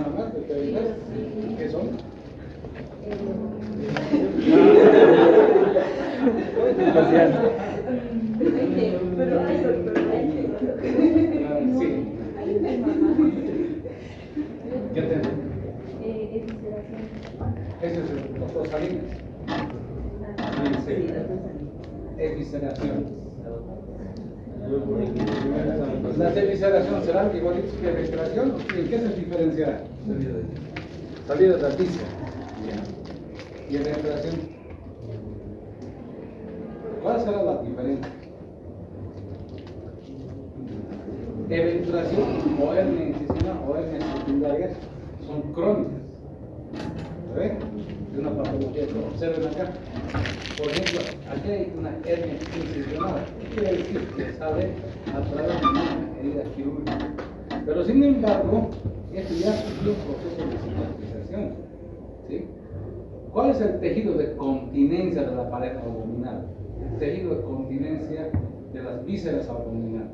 nada más, veterinas. ¿Qué son? Pero hay doctor, Sí. ¿Qué tenemos? Ese es el doctor Salinas. Evisceración. ¿La evisceración será igualito que evisceración? ¿En qué se diferenciará? Salida de alticia. ¿Y evisceración? ¿Cuál será la diferencia? Evisceración o hernia incisional o hernia secundaria son crónicas. ¿Ve? Es una patología que observen acá. Por ejemplo, aquí hay una hernia incisional. ¿Qué quiere decir? Que sale a través de una herida quirúrgica. Pero sin embargo, esto ya sufrió un proceso de cicatrización. ¿Sí? ¿Cuál es el tejido de continencia de la pared abdominal? El tejido de continencia de las vísceras abdominales.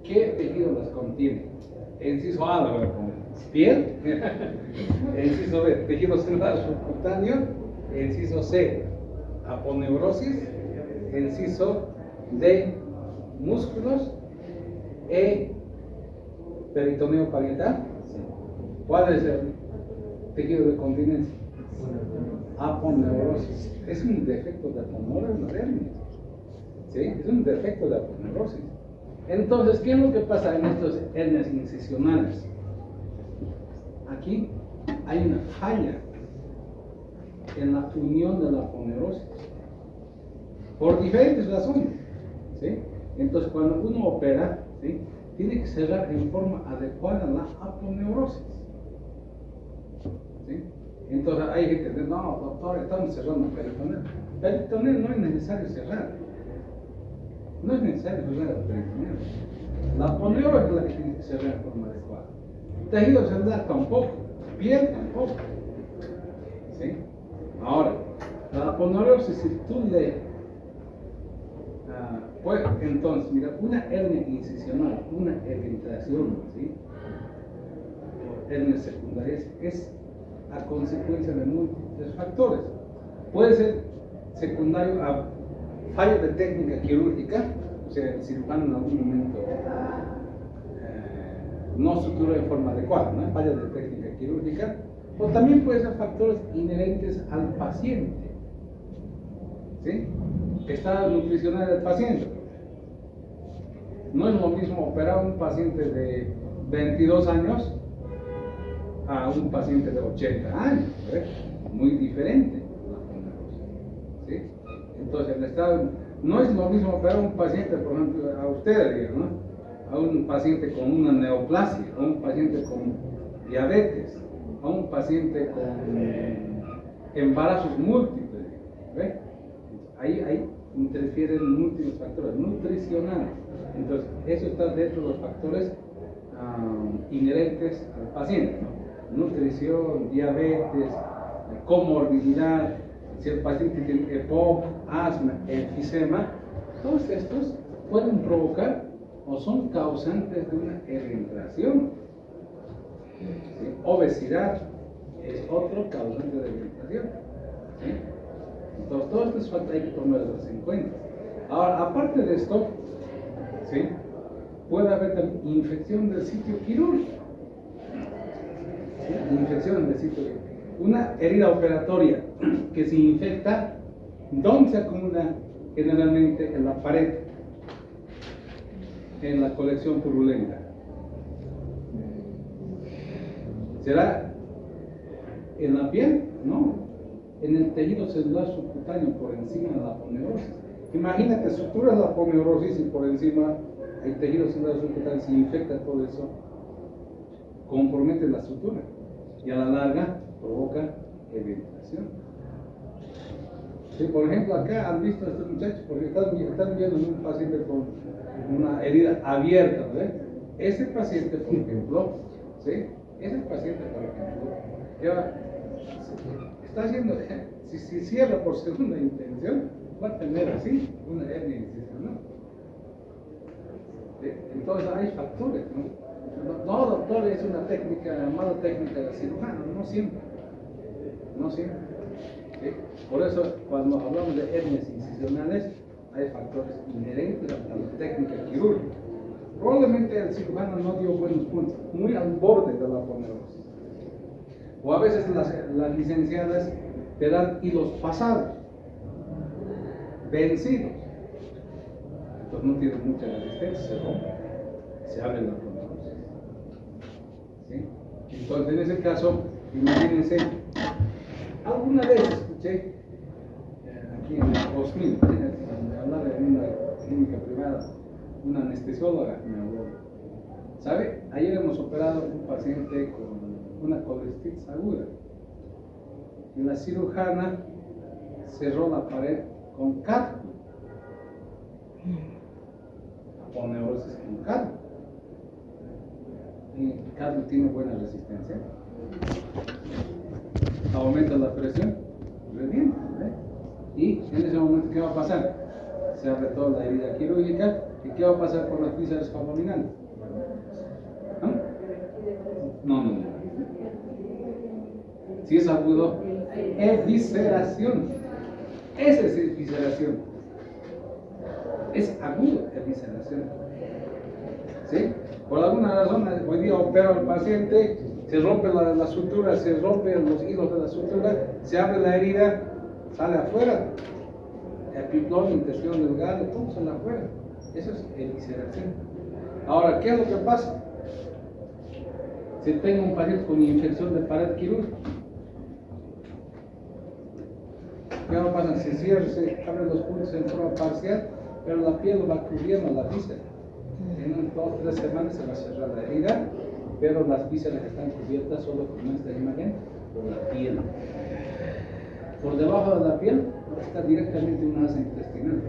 ¿Qué tejido las contiene? Inciso A, lo voy a poner. Piel. Inciso B, tejido celular subcutáneo. Inciso C, aponeurosis. Inciso D, músculos. E, peritoneo parietal. ¿Cuál es el tejido de continencia? Aponeurosis. Es un defecto de aponeurosis. ¿Sí? Es un defecto de aponeurosis. Entonces, ¿qué es lo que pasa en estos hernias incisionales? Aquí hay una falla en la unión de la aponeurosis por diferentes razones. ¿Sí? Entonces, cuando uno opera, ¿sí?, tiene que cerrar en forma adecuada la aponeurosis. ¿Sí? Entonces, hay gente que dice, no, doctor, estamos cerrando peritoneo. Peritoneo no es necesario cerrar. No es necesario cerrar el peritoneo. La aponeurosis es la que tiene que cerrar en forma adecuada. Tejido celular tampoco. Piel tampoco. ¿Sí? Ahora, la aponeurosis, si tú le pues entonces, mira, una hernia incisional, una evitación, ¿sí?, o hernias secundarias, es a consecuencia de múltiples factores. Puede ser secundario a fallo de técnica quirúrgica, o sea, el cirujano en algún momento no suturó de forma adecuada, ¿no? Fallo de técnica quirúrgica, o también puede ser factores inherentes al paciente, ¿sí? Estado nutricional del paciente. No es lo mismo operar a un paciente de 22 años a un paciente de 80 años, ¿ves? Muy diferente. ¿Sí? Entonces, el estado, no es lo mismo operar a un paciente, por ejemplo, a ustedes, ¿no?, a un paciente con una neoplasia, a un paciente con diabetes, a un paciente con embarazos múltiples, ¿ves? Ahí interfieren múltiples factores nutricionales. Entonces, eso está dentro de los factores inherentes al paciente, ¿no? Nutrición, diabetes, comorbilidad, si el paciente tiene EPOC, asma, enfisema, todos estos pueden provocar o son causantes de una evitación. ¿Sí? Obesidad es otro causante de evitación. ¿Sí? Entonces, todos estos factores hay que tomarlos en cuenta. Ahora, aparte de esto, ¿sí?, puede haber también infección del sitio quirúrgico. ¿Sí? Infección del sitio quirúrgico. Una herida operatoria que se infecta, ¿dónde se acumula? Generalmente en la pared, en la colección purulenta. ¿Será en la piel? No. En el tejido celular subcutáneo por encima de la aponeurosis. Imagínate, suturas la aponeurosis y por encima el tejido celular subcutáneo se infecta todo eso, compromete la sutura y a la larga provoca evitación. Sí, por ejemplo, acá han visto a estos muchachos porque están viendo un paciente con una herida abierta, ¿ves? Ese paciente, por ejemplo, ¿sí?, ese paciente, por ejemplo, ya está haciendo, si cierra por segunda intención, va a tener así una hernia incisional. ¿Sí? Entonces hay factores, ¿no? No, doctor, es una técnica, mala técnica de cirujano, no siempre. No siempre. ¿Sí? Por eso, cuando hablamos de hernias incisionales, hay factores inherentes a la técnica quirúrgica. Probablemente el cirujano no dio buenos puntos, muy al borde de la aponeurose. O a veces las licenciadas te dan hilos pasados, vencidos. Entonces no tienen mucha resistencia, se rompe, se abre la aponeurose. ¿Sí? Entonces en ese caso, imagínense, alguna vez escuché aquí en el 2000, hablar en una clínica privada, una anestesióloga me habló. ¿Sabe? Ayer hemos operado a un paciente con una colestitis aguda y la cirujana cerró la pared con cálculo. Aponeurosis con cálculo. Y el cálculo tiene buena resistencia. Aumenta la presión, revienta. Y en ese momento, ¿qué va a pasar? Se abre toda la herida quirúrgica. ¿Y qué va a pasar con las vísceras abdominales? ¿No? No. Si es agudo, evisceración. Esa es evisceración. Es agudo, evisceración. ¿Sí? Por alguna razón, hoy día opero al paciente, se rompe la sutura, se rompen los hilos de la sutura, se abre la herida, sale afuera. Epiplón, intestino delgado, todo sale afuera. Eso es evisceración. Ahora, ¿qué es lo que pasa? Si tengo un paciente con infección de pared quirúrgica, ¿qué va a pasar? Se cierra, se abren los puntos en forma parcial, pero la piel va cubriendo la víscera. En 2 o 3 semanas se va a cerrar la herida, pero las vísceras están cubiertas solo con esta imagen por la piel. Por debajo de la piel está directamente una asa intestinal.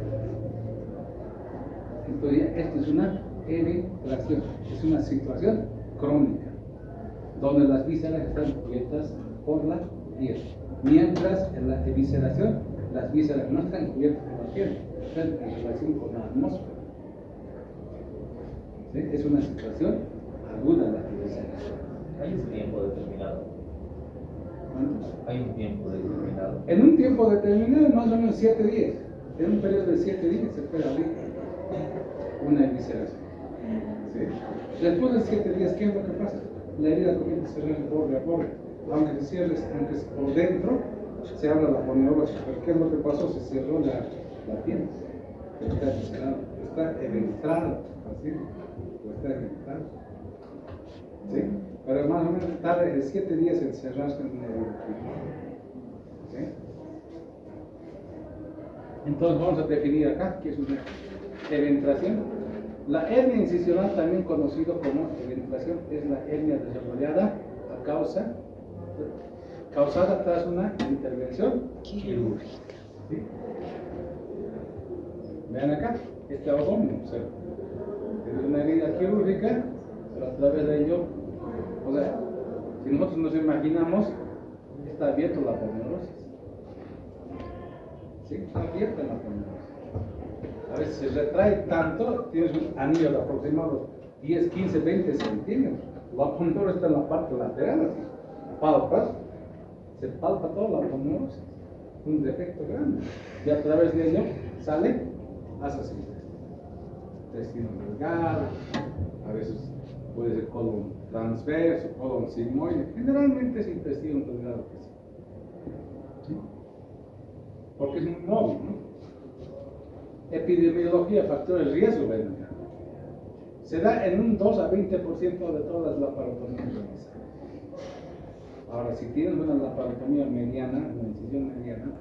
Entonces, esto es una evisceración, es una situación crónica, donde las vísceras están cubiertas por la piel. Mientras en la evisceración, las vísceras no están cubiertas por la piel, están en relación con la atmósfera. ¿Sí? Es una situación aguda la evisceración. ¿Hay un tiempo determinado? ¿Cuánto? ¿Hay un tiempo determinado? En un tiempo determinado, más o menos 7 días. En un periodo de 7 días se puede abrir una evisceración. ¿Sí? Después de 7 días, ¿qué es lo que pasa? La herida comienza a cerrar borde a borde. Aunque se cierre, aunque por dentro se abra la aponeurosis. ¿Pero qué es lo que pasó? Se cerró la piel. Está eviscerado, está eventrado, así, o está eventrado. ¿Sí? Pero más o menos tarda 7 días en cerrarse en una herida. ¿Sí? Entonces vamos a definir acá qué es una eventración. La hernia incisional, también conocido como eventración, es la hernia desarrollada causada tras una intervención quirúrgica. ¿Sí? Vean acá, este abdomen, observen. Es una herida quirúrgica, pero a través de ello, o sea, si nosotros nos imaginamos, está abierta la aponeurosis. ¿Sí? Está abierta la aponeurosis. A veces se retrae tanto, tienes un anillo de aproximado 10, 15, 20 centímetros. La aponeurosis está en la parte lateral, así. Palpas, se palpa toda la aponeurosis. Un defecto grande. Y a través de ello sale hacia el intestino delgado, a veces puede ser colon transverso, colon sigmoide. Generalmente es intestino delgado. ¿Sí? Porque es muy móvil, ¿no? Epidemiología, factores de riesgo, ven acá. Se da en un 2 a 20% de todas las laparotomías realizadas. Ahora, si tienes una laparotomía mediana, una incisión mediana,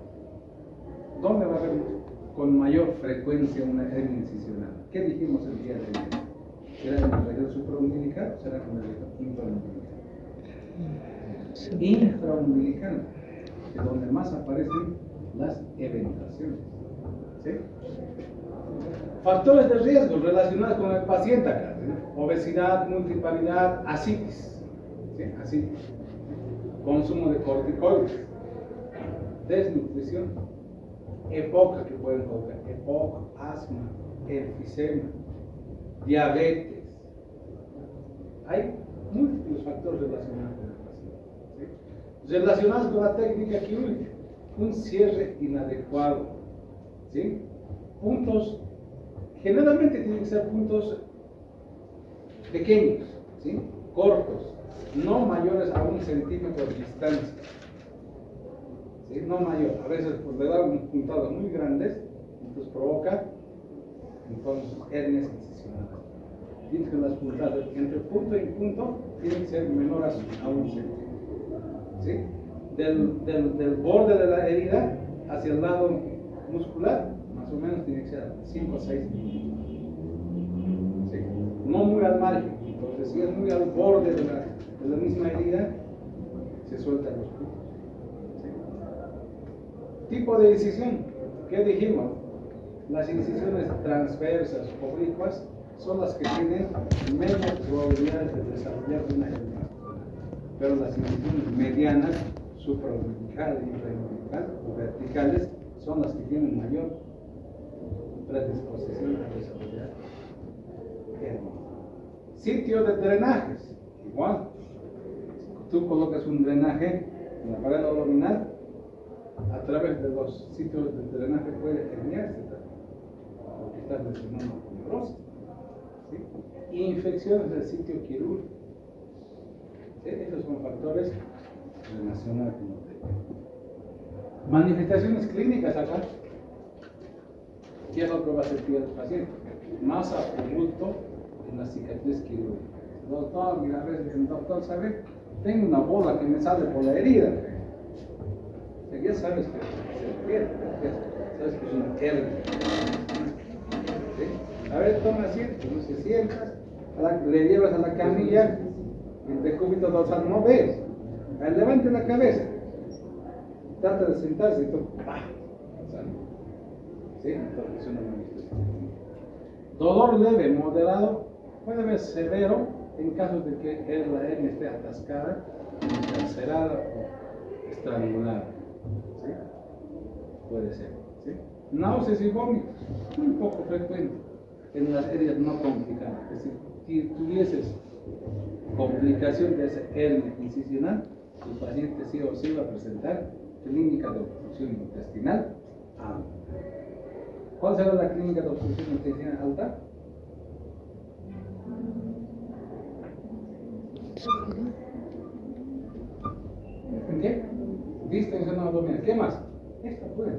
¿dónde va a haber con mayor frecuencia una hernia incisional? ¿Qué dijimos el día de ayer? ¿Será en la región supraumbilical o será en la región infraumbilical? Infraumbilical, es donde más aparecen las eventraciones. ¿Sí? Factores de riesgo relacionados con el paciente acá, ¿sí? Obesidad, multiparidad, ascitis, ¿sí? Ascitis, consumo de corticoides, desnutrición, EPOC que pueden provocar, EPOC, asma, enfisema, diabetes, Hay múltiples factores relacionados con el paciente. ¿Sí? Relacionados con la técnica quirúrgica, un cierre inadecuado. ¿Sí? Puntos, generalmente tienen que ser puntos pequeños, ¿sí? Cortos, no mayores a 1 centímetro de distancia. ¿Sí? No mayor, a veces pues, le dan puntadas muy grandes, entonces provoca hernias incisionales. Tienen que las puntadas entre punto y punto tienen que ser menores a 1 centímetro. ¿Sí? Del borde de la herida hacia el lado muscular, más o menos tiene que ser 5 o 6 milímetros. ¿Sí? No muy al margen, entonces si es muy al borde de la misma herida, se sueltan los puntos. ¿Sí? Tipo de incisión, ¿qué dijimos? Las incisiones transversas oblicuas son las que tienen menos probabilidades de desarrollar una hernia, pero las incisiones medianas, supraumbilical, infraumbilical o verticales son las que tienen mayor predisposición a desarrollar hernia. Sitio de drenajes, igual. Tú colocas un drenaje en la pared abdominal, a través de los sitios de drenaje puede herniarse porque estás lesionando fibrosis. ¿Sí? Infecciones del sitio quirúrgico. ¿Sí? Esos son factores relacionados con la técnica. Manifestaciones clínicas acá. ¿Qué es lo que va a sentir el paciente? Masa o bulto en la cicatriz quirúrgica. Doctor, mira, a veces el doctor sabe, tengo una bola que me sale por la herida. Ya sabes que se pierde, sabes que es una hernia. ¿Sí? A ver, toma asiento, no se sientas, le llevas a la camilla, el decúbito dorsal no ves. Levante la cabeza, trata de sentarse y tú, ¡pah! ¿Sí? Entonces es una manifestación. Dolor leve, moderado, puede ser severo en caso de que la hernia esté atascada, encarcerada o estrangulada. ¿Sí? Puede ser. ¿Sí? Náuseas y vómitos, muy poco frecuente en las heridas no complicadas. Es decir, si tuvieses complicación de esa hernia incisional, el paciente sí o sí va a presentar clínica de obstrucción intestinal alta. ¿Cuál será la clínica de obstrucción intestinal alta? ¿En qué? Distensión abdominal. ¿Qué más? Esta pues.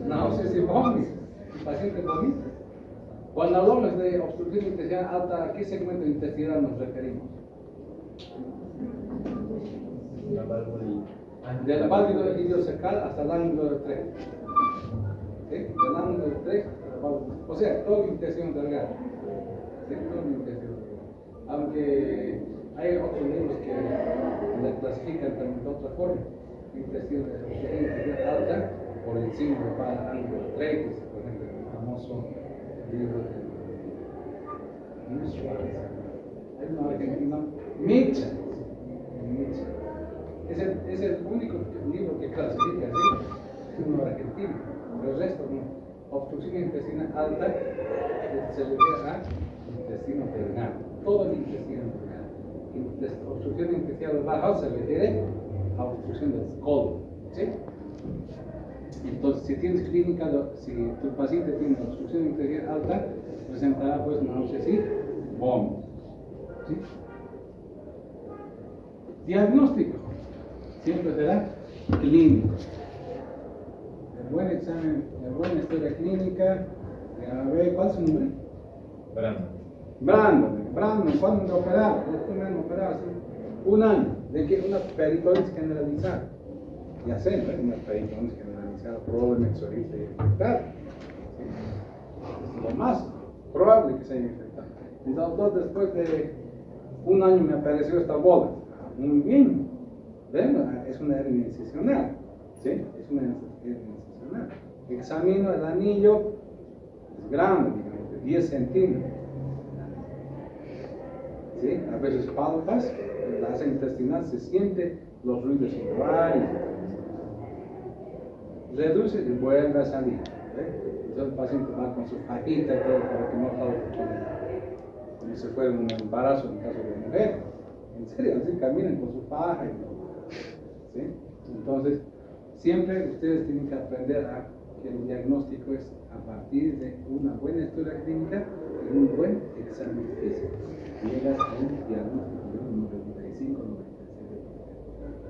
Náuseas y vómitos. El paciente vomita. Cuando hablamos de obstrucción intestinal alta, ¿a qué segmento intestinal nos referimos? La válvula Del válvulo iliocecal hasta el ángulo de 3. ¿Sí? Del ángulo de 3 hasta el válvulo. O sea, todo el intestino delgado. ¿Sí? Todo el intestino delgado. Aunque hay otros libros que la clasifican también de otra forma. Intestino alta por encima del ángulo de 3, por ejemplo, el famoso libro de Luis Suárez. Hay un argentino, Mitchell. Es el único libro que clasifica así, es uno argentino, pero el resto no. Obstrucción intestinal alta se refiere a intestino delgado, todo el intestino delgado. Obstrucción intestinal baja se refiere a obstrucción del colon. ¿Sí? Entonces, si tienes clínica, si tu paciente tiene obstrucción intestinal alta, presentará pues náuseas y vómitos. ¿Sí? Diagnóstico siempre será clínico. El buen examen, la buena historia clínica. A ver, ¿cuál es su nombre? Brandon, ¿cuándo me operaron? Después me han operado hace 1 año. ¿De qué? Una peritonitis generalizada. Ya sé, una peritonitis generalizada probablemente se haya infectado. Es lo más probable que se haya infectado. El doctor, después de 1 año, me apareció esta bola. Muy bien. ¿Ven? Es una hernia incisional. ¿Sí? Es una hernia incisional. Examino el anillo, es grande, digamos, 10 centímetros. ¿Sí? A veces palpas, la asa intestinal se siente los ruidos iguales. Reduce y vuelve a salir. Entonces el paciente va con su fajita y todo para que no falte como si fuera un embarazo en el caso de mujer. En serio, así caminan con su paja y todo. ¿Sí? Entonces, siempre ustedes tienen que aprender a que el diagnóstico es a partir de una buena historia clínica y un buen examen físico. Llegas a un diagnóstico de un 95-97%.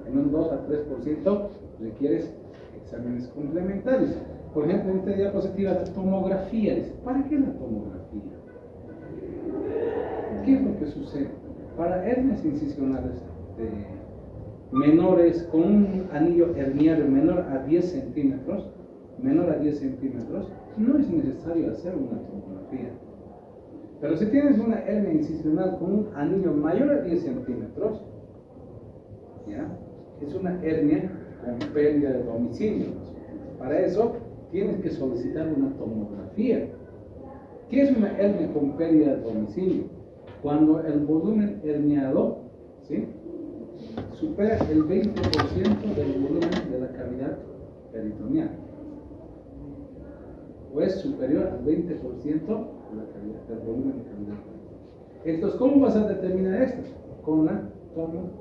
En un 2 a 3% requieres exámenes complementarios. Por ejemplo, en esta diapositiva la tomografía. Dice, ¿para qué la tomografía? ¿Qué es lo que sucede? Para hernias incisionales menores, con un anillo herniario menor a 10 centímetros, no es necesario hacer una tomografía. Pero si tienes una hernia incisional con un anillo mayor a 10 centímetros, ¿ya? Es una hernia con pérdida de domicilio. Para eso tienes que solicitar una tomografía. ¿Qué es una hernia con pérdida de domicilio? Cuando el volumen herniado, ¿sí?, supera el 20% del volumen de la cavidad peritoneal, o es superior al 20% de la cavidad, del volumen de cavidad. Entonces, ¿cómo vas a determinar esto? Con la tomografía.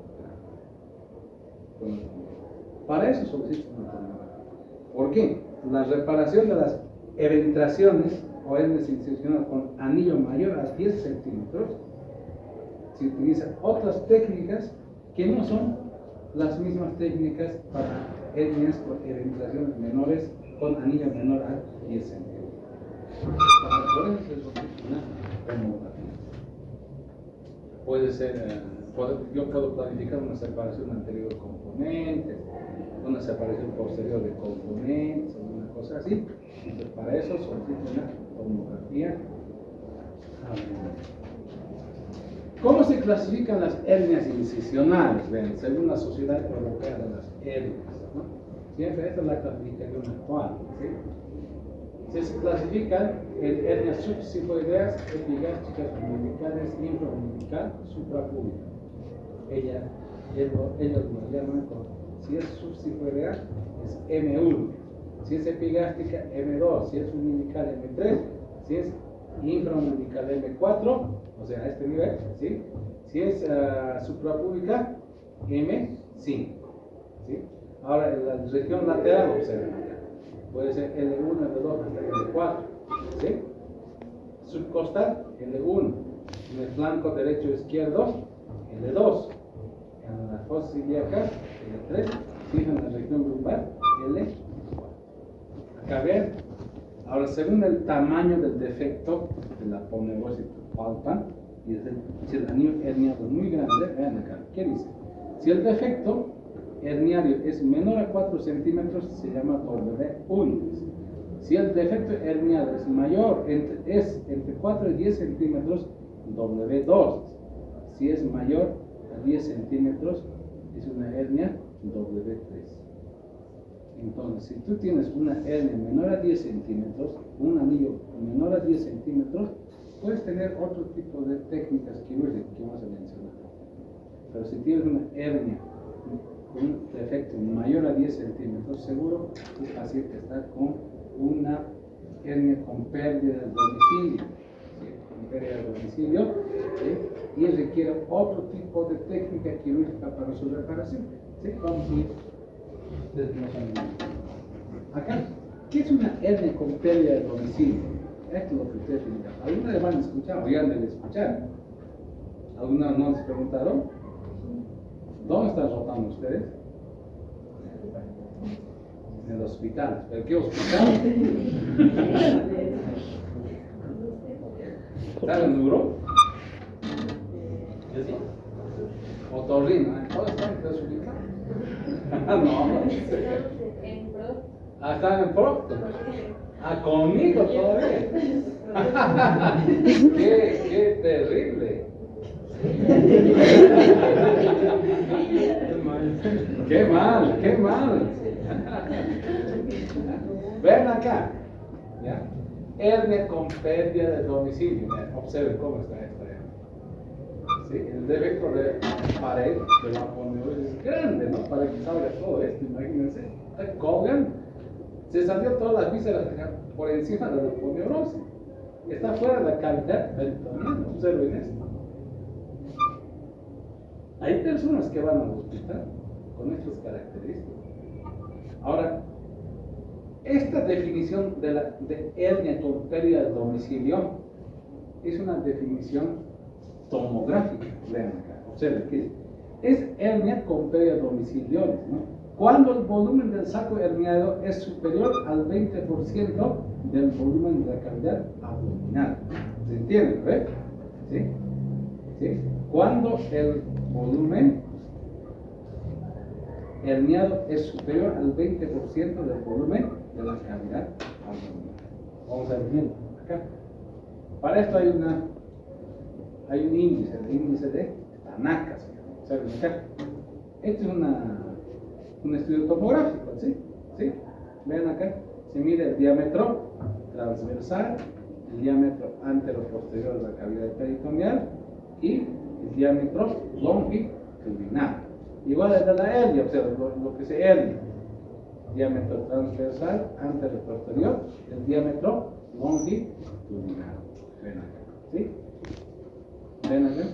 Para eso solicitas una tomografía. ¿Por qué? La reparación de las eventraciones o hernias incisionales con anillo mayor a 10 centímetros se utilizan otras técnicas que no son las mismas técnicas para hernias con eventraciones menores con anillo menor a 10 centímetros. Por eso se solicita una tomografía. Puede ser, yo puedo planificar una separación anterior de componentes, una separación posterior de componentes, una cosa así. Entonces, para eso solicita una tomografía. ¿Cómo se clasifican las hernias incisionales? Ven, según la Sociedad Europea de las Hernias, ¿no? Siempre esta es la clasificación actual, ¿sí? Se clasifican en hernias subsifoideas, epigástricas, umbilicales, infraumbilical, suprapúbica. Ellos lo llaman si es subsifoidea es M1, si es epigástrica M2, si es umbilical M3, si es infraumbilical M4, o sea, a este nivel, ¿sí? Si es suprapúbica, M5, ¿sí? Ahora, en la región lateral, observen acá, puede ser L1, L2, hasta L4, ¿sí? Subcostal, L1, en el flanco derecho izquierdo, L2, en la fosa ilíaca, L3, ¿sí? En la región lumbar, L4. Acá ven. Ahora, según el tamaño del defecto de la poneurosis palpan, y si el anillo herniado es muy grande, vean acá, ¿qué dice? Si el defecto herniario es menor a 4 centímetros, se llama W1. Si el defecto herniado es mayor, entre 4 y 10 centímetros, W2. Si es mayor a 10 centímetros, es una hernia W3. Entonces, si tú tienes una hernia menor a 10 centímetros, un anillo menor a 10 centímetros, puedes tener otro tipo de técnicas quirúrgicas que vamos a mencionar. Pero si tienes una hernia con un defecto mayor a 10 centímetros, seguro tu paciente está con una hernia con pérdida de domicilio. ¿Sí? Con pérdida de domicilio, ¿sí? Y requiere otro tipo de técnica quirúrgica para su reparación. ¿Sí? Vamos a ir. Acá, ¿qué es una hernia con pérdida de domicilio? Esto es lo que ustedes tienen. ¿Alguna vez van a escuchar o ya han de escuchar? ¿Alguna no les preguntaron? ¿Dónde están rotando ustedes? En el hospital. ¿Pero qué hospital? ¿Están en Euro? Otorrino. ¿Dónde están desubicados? No. ¿Están en Procto? Conmigo todavía. Qué terrible. Qué mal. Ven acá. ¿Ya? Hernia con pérdida de domicilio. Observen cómo está esta hernia. ¿Sí? El defecto de pared de la poneurosis es grande, ¿no? Para que salga todo esto, imagínense. Colgan, se salió todas las vísceras por encima de la poneurosis. está fuera de la cavidad peritoneal. Observen esto. Hay personas que van al hospital con estas características. Ahora, esta definición de hernia con pérdida de domicilio es una definición tomográfica. Vean acá, observen que es hernia con pérdida de domicilio, ¿no? Cuando el volumen del saco herniado es superior al 20% del volumen de la cavidad abdominal. ¿Se entiende? ¿Ve? ¿Sí? ¿Sí? Cuando el volumen herniado es superior al 20% del volumen de la cavidad abdominal. Vamos a ver bien acá. Para esto hay un índice, el índice de Tanaka. ¿Saben acá? Este es un estudio topográfico, ¿sí? ¿Sí? Vean acá, se mide el diámetro transversal, el diámetro antero-posterior de la cavidad peritoneal y el diámetro longitudinal. Igual es de la hernia, observen lo que se hernia. Diámetro transversal, antero-posterior, el diámetro longitudinal. Ven acá, ¿sí? Ven acá.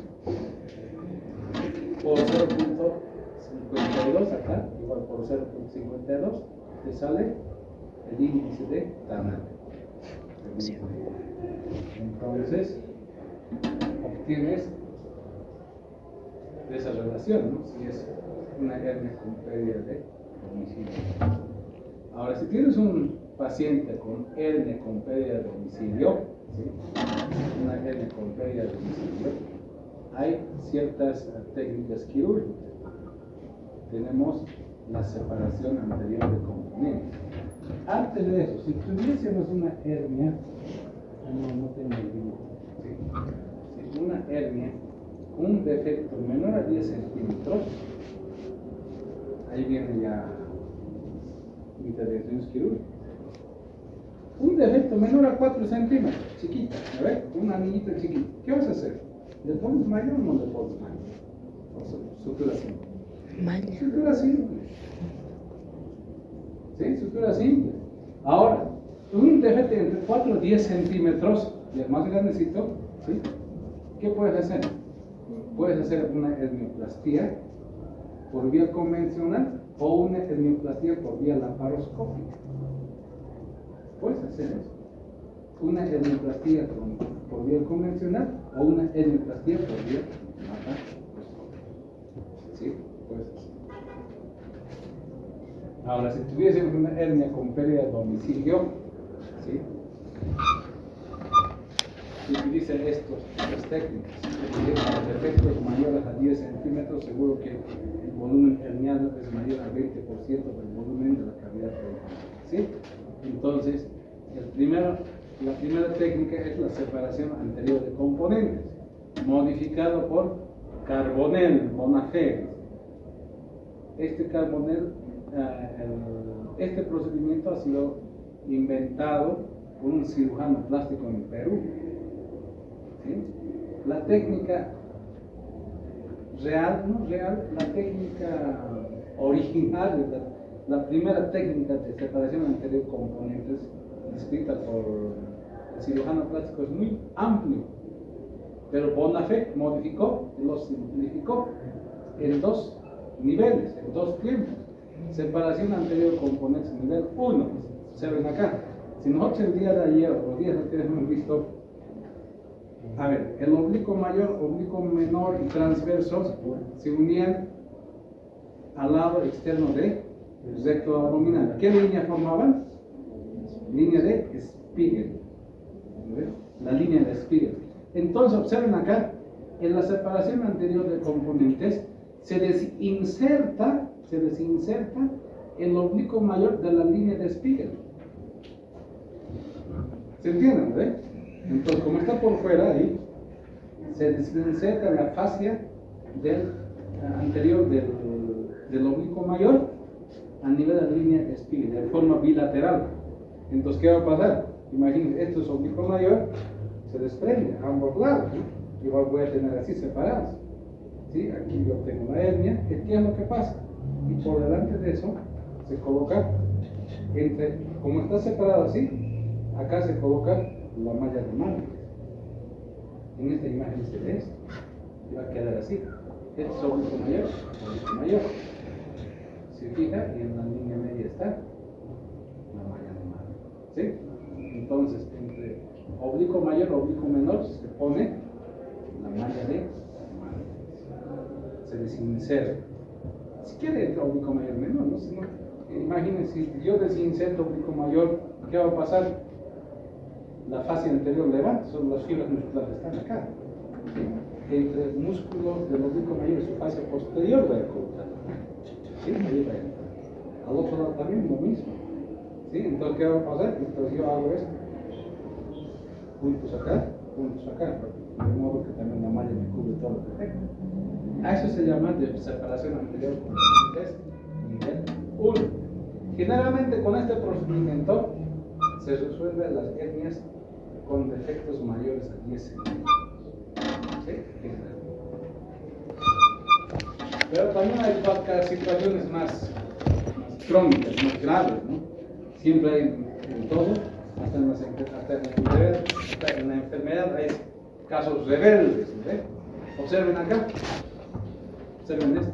Por 0.52 acá, igual por 0.52, te sale el índice de Tanaka. Entonces, obtienes esa relación, ¿no? Si es una hernia con pérdida de domicilio. Ahora, si tienes un paciente con hernia con pérdida de domicilio, ¿sí? Una hernia con pérdida de domicilio, hay ciertas técnicas quirúrgicas. Tenemos la separación anterior de componentes. Antes de eso, si tuviésemos una hernia, no tengo el dibujo, ¿sí? Si una hernia, un defecto menor a 10 centímetros, ahí viene ya intervenciones quirúrgicas. Un defecto menor a 4 centímetros, chiquita, ¿me ves? Una anillita chiquita. ¿Qué vas a hacer? ¿Le pones malla o no le pones malla? O sutura simple. Malla. Sutura simple. ¿Sí? Sutura simple. Ahora, un defecto entre 4 y 10 centímetros, y el más grandecito, ¿sí? ¿Qué puedes hacer? Puedes hacer una hernioplastia por vía convencional o una hernioplastia por vía laparoscópica. Puedes hacer eso. Una hernioplastia por vía convencional o una hernioplastia por vía laparoscópica. ¿Sí? Puedes hacer. Ahora, si tuviésemos una hernia con pérdida de domicilio, ¿sí? Se utilizan estas técnicas. El defecto es mayor a 10 centímetros, seguro que el volumen herniado es mayor al 20% del volumen de la cavidad peritoneal, ¿sí? Entonces, la primera técnica es la separación anterior de componentes, modificado por Carbonell, Bonafé. Este procedimiento ha sido inventado por un cirujano plástico en Perú. ¿Sí? La técnica la técnica original, la primera técnica de separación anterior de componentes descrita por el cirujano plástico es muy amplio, pero Bonafé modificó y lo simplificó en 2 niveles, en 2 tiempos. Separación anterior de componentes nivel 1, se ven acá. Si nosotros el día de ayer o los días anteriores hemos visto, a ver, el oblicuo mayor, oblicuo menor y transversos se unían al lado externo de recto abdominal. ¿Qué línea formaban? Línea de Spiegel. La línea de Spiegel. Entonces, observen acá, en la separación anterior de componentes se desinserta el oblicuo mayor de la línea de Spiegel. ¿Se entienden, verdad? Entonces, como está por fuera ahí, se desinserta la fascia anterior del oblicuo mayor a nivel de la línea de Spiegel, de forma bilateral. Entonces, ¿qué va a pasar? Imagínense, esto es oblicuo mayor, se desprende a ambos lados, ¿no? Igual voy a tener así separados. ¿Sí? Aquí yo tengo una hernia, ¿qué es lo que pasa? Y por delante de eso se coloca como está separado así, acá se coloca la malla de mano. En esta imagen se ve esto. Y va a quedar así. Este es oblicuo mayor, oblicuo mayor. Se fija y en la línea media está la malla de mano. ¿Sí? Entonces, entre oblicuo mayor y oblicuo menor se pone la malla de mano. Se desinsera. Si quiere entre oblicuo mayor y menor, ¿no? Si no, imagínense, si yo desinserto oblicuo mayor, ¿qué va a pasar? La fascia anterior levanta, son las fibras musculares que están acá. ¿Sí? Entre el músculo del oblicuo mayor y su fascia posterior va a ocultar. ¿Sí? Ahí va a entrar. Al otro lado también lo mismo. ¿Sí? Entonces, ¿qué va a pasar? Entonces yo hago esto. Puntos acá, de modo que también la malla me cubre todo lo que tengo. A eso se llama de separación anterior con nivel 1. Generalmente con este procedimiento se resuelven las hernias con defectos mayores a 10 centímetros. ¿Sí? Pero también hay situaciones más crónicas, más graves, ¿no? Siempre hay en todo, hasta en la enfermedad hay casos rebeldes. ¿Sí? Observen acá, observen esto.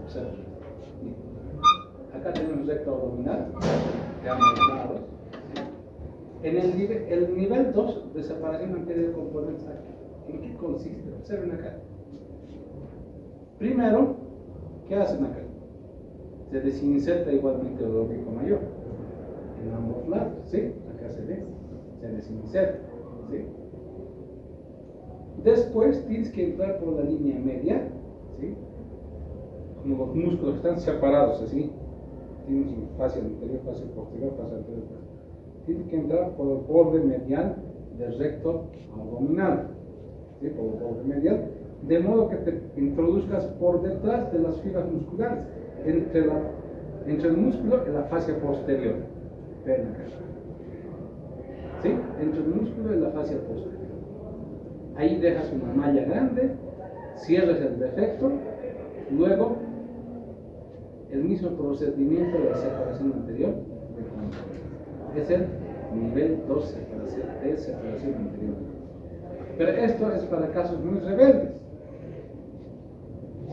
Observen. Acá tenemos recto abdominal de ambos lados. En el nivel 2 de separación anterior de componentes, ¿en qué consiste? Observen acá. Primero, ¿qué hacen acá? Se desinserta igualmente el oblicuo mayor en ambos lados, ¿sí? Acá se ve, se desinserta, ¿sí? Después tienes que entrar por la línea media, ¿sí? Como los músculos están separados así, tienes fascia anterior, fascia posterior, fascia anterior. Tienes que entrar por el borde medial del recto abdominal, ¿sí? Por el borde medial, de modo que te introduzcas por detrás de las fibras musculares, entre el músculo y la fascia posterior. Ven acá. ¿Sí? Entre el músculo y la fascia posterior. Ahí dejas una malla grande, cierras el defecto, luego el mismo procedimiento de la separación anterior de componentes. Es el nivel 2 de separación anterior. Pero esto es para casos muy rebeldes.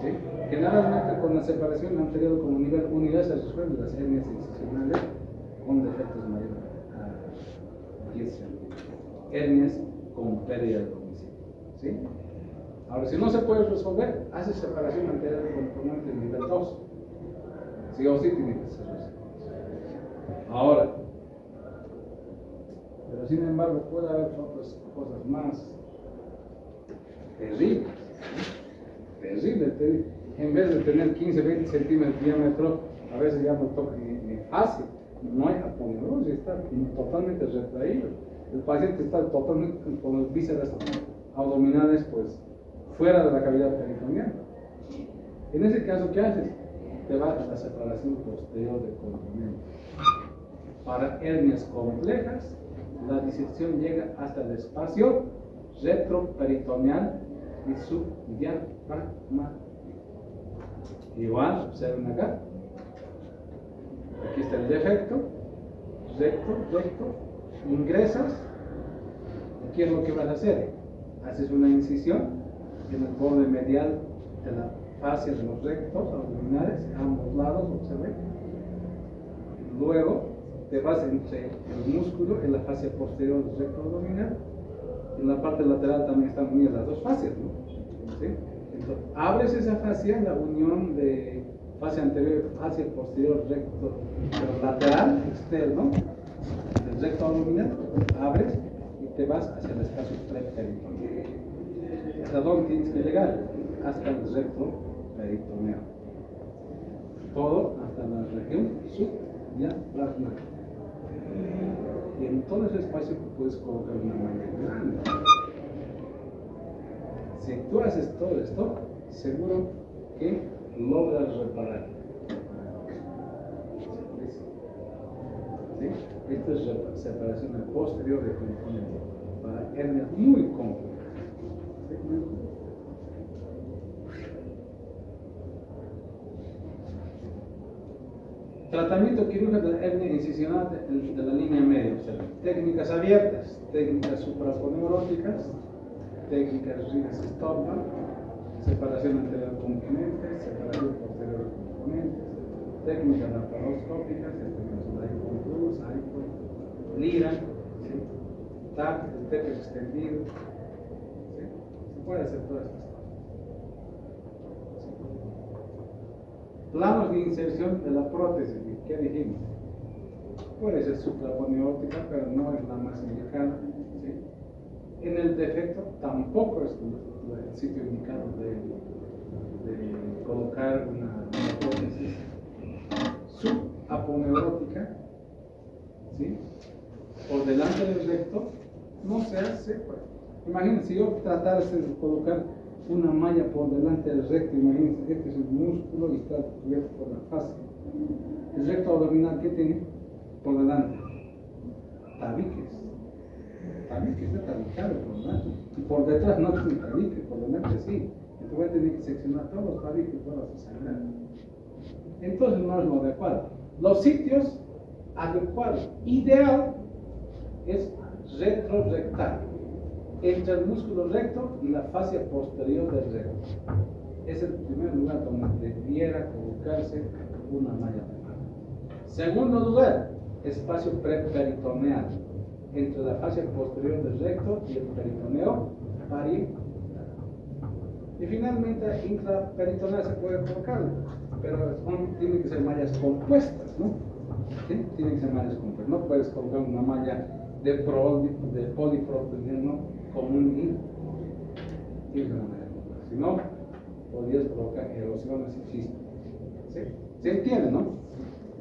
¿Sí? Generalmente con la separación anterior como nivel 1 ya se resuelven las hernias incisionales con defectos mayores a 10 centímetros. Hernias con pérdida de domicilio. ¿Sí? Ahora, si no se puede resolver, hace separación anterior de componentes nivel 2. Sí o sí tiene que ser resuelto. Ahora, pero sin embargo puede haber otras cosas más terribles. Terrible. En vez de tener 15-20 centímetros de diámetro, a veces ya no toca ni fácil. No hay aponeurosis, está totalmente retraído. El paciente está totalmente con los vísceras abdominales pues fuera de la cavidad peritoneal. En ese caso, ¿qué haces? Te vas a la separación posterior del componente. Para hernias complejas, la disección llega hasta el espacio retroperitoneal y subdiafragmático. Igual, observen acá. Aquí está el defecto. Recto. Ingresas. ¿Qué es lo que vas a hacer? Haces una incisión en el borde medial de la fascia de los rectos abdominales, a ambos lados, observen. Luego te vas entre el músculo y la fascia posterior del recto abdominal. En la parte lateral también están unidas las dos fascias, ¿no? ¿Sí? Entonces, abres esa fascia, la unión de fascia anterior y fascia posterior recto, pero lateral, externo, del recto abdominal, abres y te vas hacia el espacio preperitoneal. ¿Hasta dónde tienes que llegar? Hasta el recto peritoneal. Todo hasta la región subdiafragmática. Y en todo ese espacio puedes colocar una malla grande. Si tú haces todo esto, seguro que logras reparar. ¿Sí? Esto es separación posterior de componente para hernias muy complejas. ¿Sí? Tratamiento quirúrgico de la hernia incisional de la línea media. O sea, técnicas abiertas, técnicas supraponeuróticas, técnicas Rigas Stolpa, separación anterior componentes, separación posterior componentes, técnicas laparoscópicas, Plus, Lira, ¿sí? TAC, el tepe extendido, ¿sí? Se puede hacer todas estas cosas. Planos de inserción de la prótesis, ¿qué dijimos? Puede ser supraponiótica, pero no es la más indicada. ¿Sí? En el defecto tampoco es el sitio indicado de colocar una prótesis subaponeurótica, ¿sí? Por delante del recto, no se hace. Pues. Imagínense, si yo tratara de colocar una malla por delante del recto, imagínense, este es el músculo y está cubierto por la fascia. El recto abdominal, ¿qué tiene? Por delante. Tabiques. Tabiques está tabicado por delante. Y por detrás no tiene tabiques, por delante sí. Entonces voy a tener que seccionar todos los tabiques para sangrar. Entonces no es lo adecuado. Los sitios adecuados, ideal, es retrorectal, entre el músculo recto y la fascia posterior del recto. Es el primer lugar donde debiera colocarse una malla de mano. Segundo lugar, espacio preperitoneal, entre la fascia posterior del recto y el peritoneo parietral. Y finalmente, intraperitoneal se puede colocar, pero tienen que ser mallas compuestas, ¿no? ¿Sí? Tienen que ser mallas compuestas. No puedes colocar una malla de polipropileno común y tiene una malla compuesta. Si no, podrías provocar erosiones y cistos. ¿Sí? ¿Se entiende, no?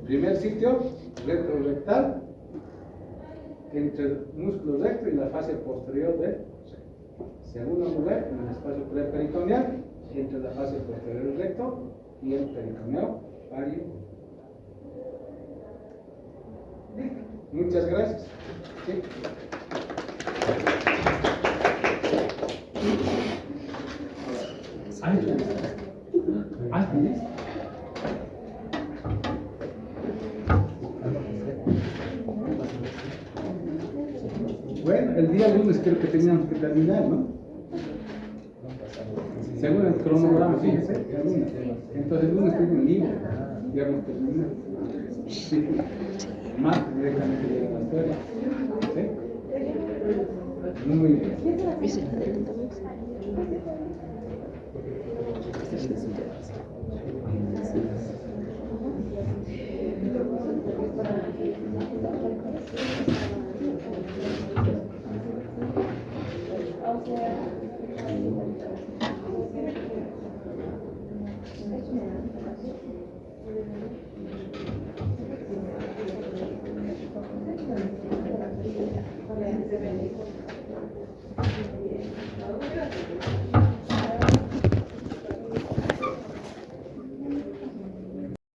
Primer sitio, retrorectal, entre el músculo recto y la fascia posterior del recto. Segundo lugar, en el espacio preperitoneal, entre la fascia posterior del recto y el peritoneo parietal. Muchas gracias. ¿Sí? Bueno, el día lunes creo que teníamos que terminar, ¿no? Según el cronograma, fíjense, el lunes. Entonces el lunes tienen libre, digamos terminar. Sí. Martes directamente llega a la escuela. ¿Sí? Muy bien. Thank you.